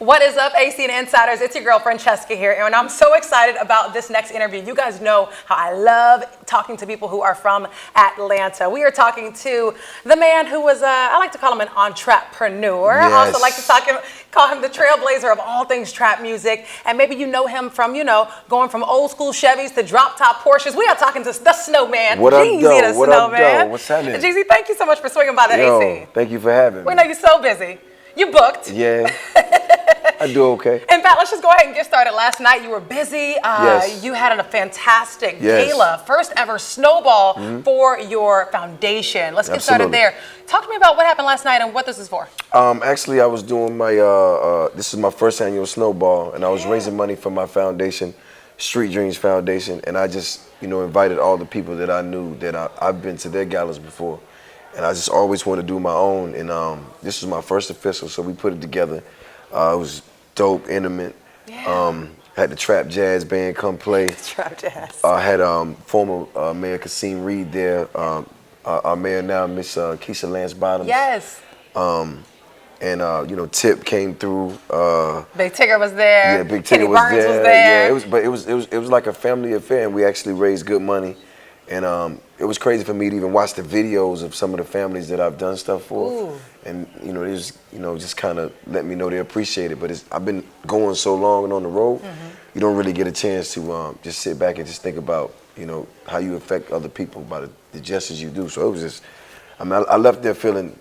What is up, AC and Insiders? It's your girl, Francesca here, and I'm so excited about this next interview. You guys know how I love talking to people who are from Atlanta. We are talking to the man who was, I like to call him an enTRAPreneur. Yes. I also like to call him the trailblazer of all things trap music. And maybe you know him from, going from old school Chevys to drop top Porsches. We are talking to the Snowman, What up, Jeezy though? the What up, Snowman. though? What's happening? Jeezy, thank you so much for swinging by the AC. Thank you for having me. We know you're so busy. You booked. Yeah, I do okay. In fact, let's just go ahead and get started. Last night you were busy. Yes. You had a fantastic Yes. gala, first ever snowball for your foundation. Let's get started there. Talk to me about what happened last night and what this is for. Actually, I was doing my, this is my first annual snowball, and I was raising money for my foundation, Street Dreams Foundation, and I just, invited all the people that I knew that I've been to their galas before. And I just always wanted to do my own, and this was my first official, so we put it together. It was dope, intimate. Yeah. Had the Trap Jazz Band come play. Trap Jazz. I had former Mayor Kasim Reed there, our mayor now, Miss Keisha Lance Bottoms. Yes. And Tip came through. Big Tigger was there. Yeah, Big Kenny Tigger was Burns there. was there. Yeah, it was like a family affair, and we actually raised good money. And it was crazy for me to even watch the videos of some of the families that I've done stuff for. Ooh. And they just kind of let me know they appreciate it. But I've been going so long and on the road, you don't really get a chance to just sit back and just think about how you affect other people by the gestures you do. So it was just, I left there feeling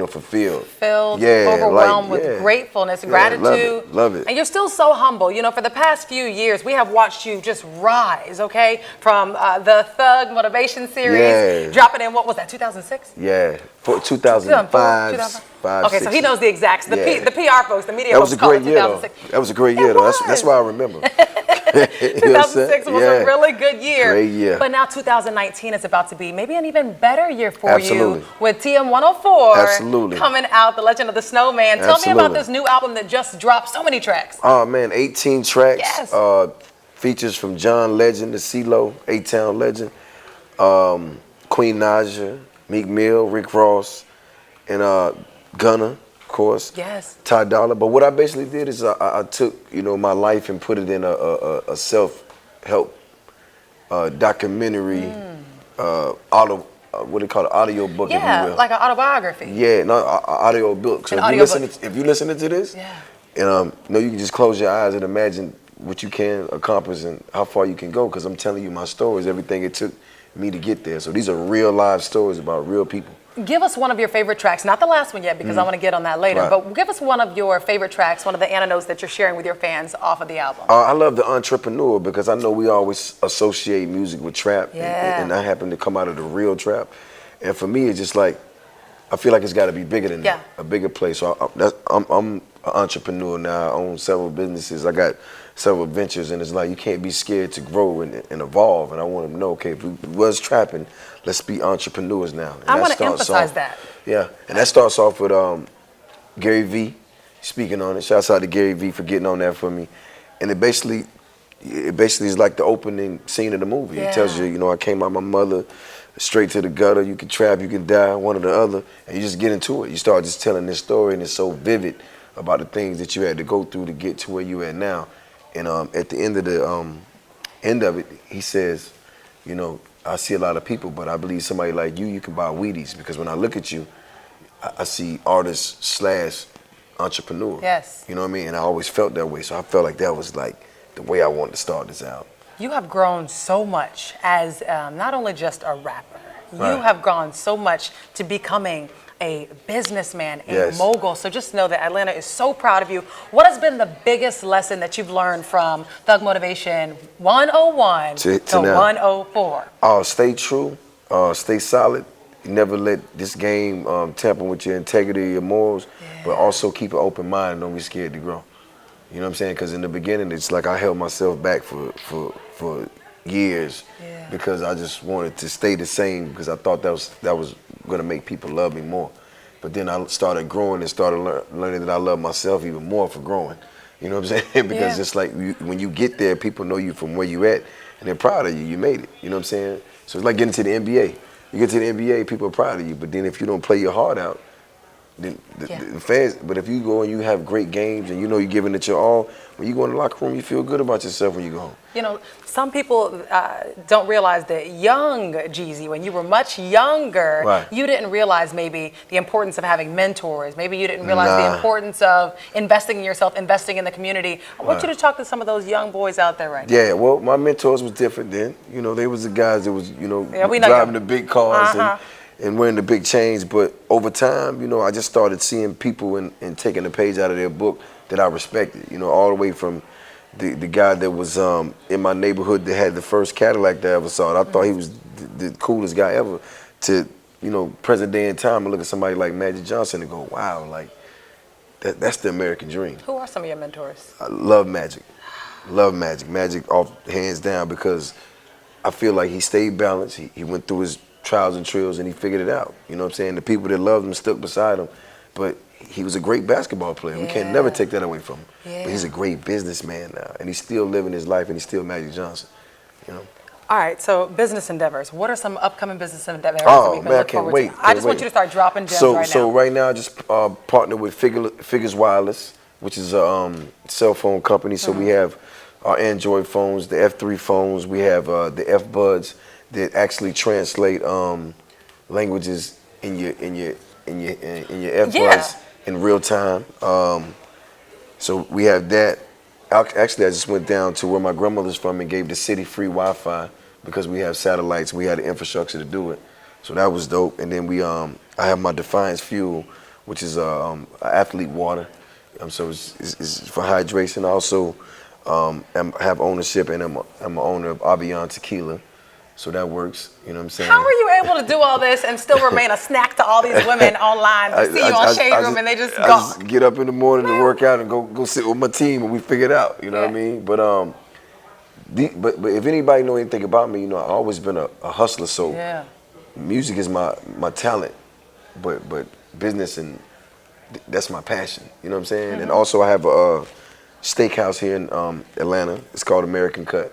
fulfilled. Overwhelmed with gratefulness and gratitude. Love it. And you're still so humble. For the past few years, we have watched you just rise, okay? From the Thug Motivation Series, dropping in, what was that, 2006? Yeah, 2005. Okay, so he knows the exacts. The PR folks, the media That was folks a great year, though. 2006. That was a great year, though. That's why I remember. 2006 was a really good year. Great year. But now 2019 is about to be maybe an even better year for Absolutely. you with TM104 Absolutely. coming out, The Legend of the Snowman. Tell me about this new album that just dropped. So many tracks. Oh, man, 18 tracks. Yes. Features from John Legend, the CeeLo, A-Town Legend, Queen Naja, Meek Mill, Rick Ross, and Gunna, of course. Yes. Ty Dolla. But what I basically did is I took, my life and put it in a self-help documentary, what do you call it, audio book, if you will. Like an autobiography. Yeah, no, audio book. So if you're listening to this, and you can just close your eyes and imagine what you can accomplish and how far you can go, because I'm telling you my stories, everything it took me to get there. So these are real live stories about real people. Give us one of your favorite tracks, not the last one yet, because I want to get on that later, but give us one of your favorite tracks, one of the anecdotes that you're sharing with your fans off of the album. I love the enTRAPreneur, because I know we always associate music with trap, and I happen to come out of the real trap. And for me, it's just like, I feel like it's got to be bigger than that, a bigger place. So I'm an entrepreneur now. I own several businesses. I got several ventures, and it's like you can't be scared to grow and evolve. And I want them to know, okay, if we was trapping, let's be entrepreneurs now. And I want to emphasize that. Yeah, and that starts off with Gary V speaking on it. Shouts out to Gary V for getting on that for me. And it basically is like the opening scene of the movie. It tells you, I came out my mother, straight to the gutter. You can trap, you can die, one or the other, and you just get into it. You start just telling this story, and it's so vivid about the things that you had to go through to get to where you at now. And at the end of it, he says, I see a lot of people, but I believe somebody like you can buy Wheaties, because when I look at you, I see artist / entrepreneur. Yes. You know what I mean? And I always felt that way, so I felt like that was like the way I wanted to start this out. You have grown so much as not only just a rapper, you have gone so much to becoming a businessman, a mogul. So just know that Atlanta is so proud of you. What has been the biggest lesson that you've learned from Thug Motivation 101 to 104? Stay true, stay solid. Never let this game tamper with your integrity, your morals, but also keep an open mind and don't be scared to grow. You know what I'm saying? Because in the beginning, it's like I held myself back for years because I just wanted to stay the same, because I thought that was going to make people love me more. But then I started growing and started learning that I love myself even more for growing. You know what I'm saying? Because it's like when you get there, people know you from where you at, and they're proud of you. You made it. You know what I'm saying? So it's like getting to the NBA. You get to the NBA, people are proud of you. But then if you don't play your heart out, the fans. But if you go and you have great games and you know you're giving it your all, when you go in the locker room, you feel good about yourself when you go home. You know, some people don't realize that young Jeezy, when you were much younger, Right. you didn't realize maybe the importance of having mentors. Maybe you didn't realize the importance of investing in yourself, investing in the community. I want you to talk to some of those young boys out there right now. Yeah, well, my mentors was different then. You know, they was the guys that was, you know, we know driving you. the big cars and wearing the big chains. But over time, you know, I just started seeing people and taking a page out of their book that I respected. You know, all the way from the guy that was in my neighborhood that had the first Cadillac that I ever saw. I thought he was the coolest guy ever. To, you know, present day and time, and look at somebody like Magic Johnson and go, wow, like that's the American dream. Who are some of your mentors? I love Magic. Love Magic. Magic off hands down, because I feel like he stayed balanced. He went through his trials and trials and he figured it out. You know what I'm saying? The people that loved him stuck beside him. But he was a great basketball player. We can't never take that away from him. But he's a great businessman now. And he's still living his life and he's still Magic Johnson. You know? All right, so business endeavors. What are some upcoming business endeavors? Oh, man, I can't wait. I just want you to start dropping gems right now. So right now I just partnered with Figures Wireless, which is a cell phone company. So we have our Android phones, the F3 phones. We have the F Buds that actually translate languages in your F Buds in real time. So we have that. Actually, I just went down to where my grandmother's from and gave the city free Wi-Fi because we have satellites. We had the infrastructure to do it. So that was dope. And then I have my Defiance Fuel, which is athlete water. So it's for hydration. I also have ownership, and I'm an owner of Avion Tequila. So that works, you know what I'm saying? How are you able to do all this and still remain a snack to all these women online who see you on Shade Room and they just go? I just get up in the morning to work out and go sit with my team and we figure it out, you know what I mean? But but if anybody know anything about me, you know, I've always been a hustler, so music is my talent, but business and that's my passion, you know what I'm saying? And also I have a steakhouse here in Atlanta. It's called American Cut.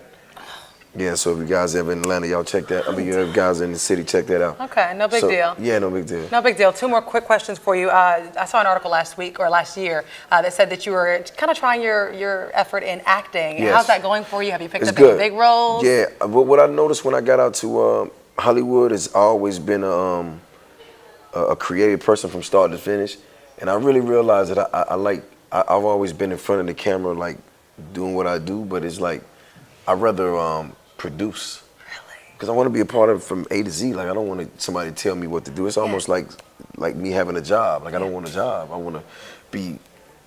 Yeah, so if you guys ever in Atlanta, y'all check that. I mean, you guys in the city, check that out. Okay, no big deal. Yeah, no big deal. No big deal. Two more quick questions for you. I saw an article last week or last year that said that you were kind of trying your effort in acting. Yes. How's that going for you? Have you picked up good. any big roles? Yeah, what I noticed when I got out to Hollywood is I always been a creative person from start to finish, and I really realized that I've always been in front of the camera, like doing what I do, but it's like I'd rather produce. Really? Because I want to be a part of it from A to Z. Like I don't want somebody to tell me what to do. It's almost like me having a job. Like I don't want a job. I want to be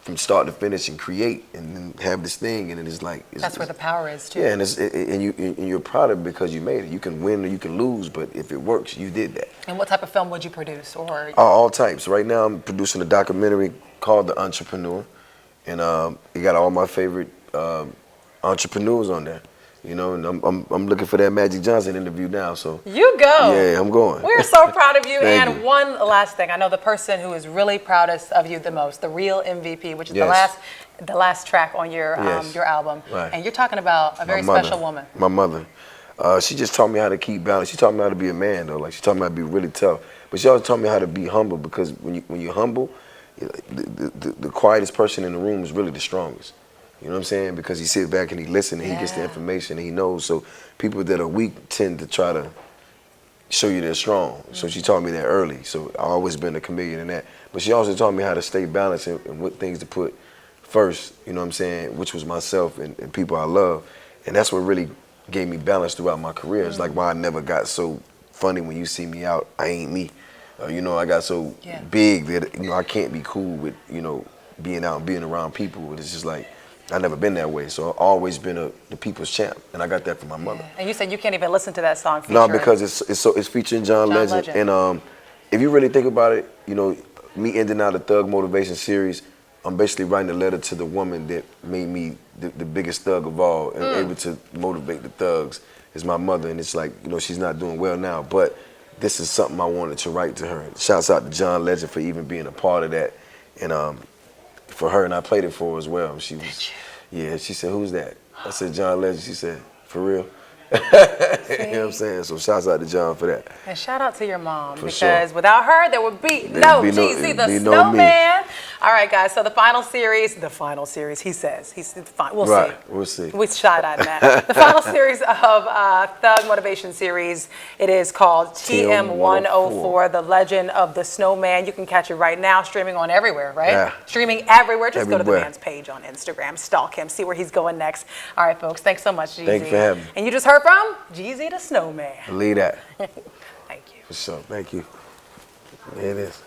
from start to finish and create and then have this thing, and then it's like that's where the power is too. Yeah, and you're proud of it because you made it. You can win or you can lose, but if it works, you did that. And what type of film would you produce? Or all types. Right now, I'm producing a documentary called The enTRAPreneur, and it got all my favorite entrepreneurs on there. You know, and I'm looking for that Magic Johnson interview now. So you go. Yeah, I'm going. We're so proud of you. Thank And you. one last thing, I know the person who is really proudest of you the most, the real MVP, which is the last track on your album. Right. And you're talking about a very special woman. My mother. She just taught me how to keep balance. She taught me how to be a man, though. Like she taught me how to be really tough. But she also taught me how to be humble, because when you're humble, the quietest person in the room is really the strongest. You know what I'm saying? Because he sits back and he listens and he gets the information and he knows. So people that are weak tend to try to show you they're strong. So she taught me that early. So I've always been a chameleon in that. But she also taught me how to stay balanced and what things to put first, you know what I'm saying, which was myself and people I love. And that's what really gave me balance throughout my career. It's like why I never got so funny when you see me out, I ain't me. You know, I got so big that, you know, I can't be cool with, you know, being out and being around people. It's just like, I've never been that way, so I've always been the people's champ, and I got that from my mother. And you said you can't even listen to that song featuring... No, because it's featuring John Legend. And if you really think about it, you know, me ending out the Thug Motivation series, I'm basically writing a letter to the woman that made me the biggest thug of all and able to motivate the thugs, is my mother. And it's like, you know, she's not doing well now, but this is something I wanted to write to her. Shouts out to John Legend for even being a part of that. And for her, and I played it for her as well. She was, she said, "Who's that?" I said, "John Legend." She said, "For real?" You know what I'm saying? So shouts out to John for that. And shout out to your mom, For because sure. without her, there would be no Jeezy the Snowman. All right, guys. So the final series, he says, we'll see. We'll see. We shot at that. The final series of Thug Motivation series. It is called TM104, The Legend of the Snowman. You can catch it right now, streaming on everywhere, right? Yeah. Streaming everywhere. Just go to the Everywhere. man's page on Instagram, stalk him, see where he's going next. All right, folks. Thanks so much, Jeezy. Thank you for having me. And you just heard from Jeezy the Snowman. Believe that. Thank you. For sure. Thank you. There it is.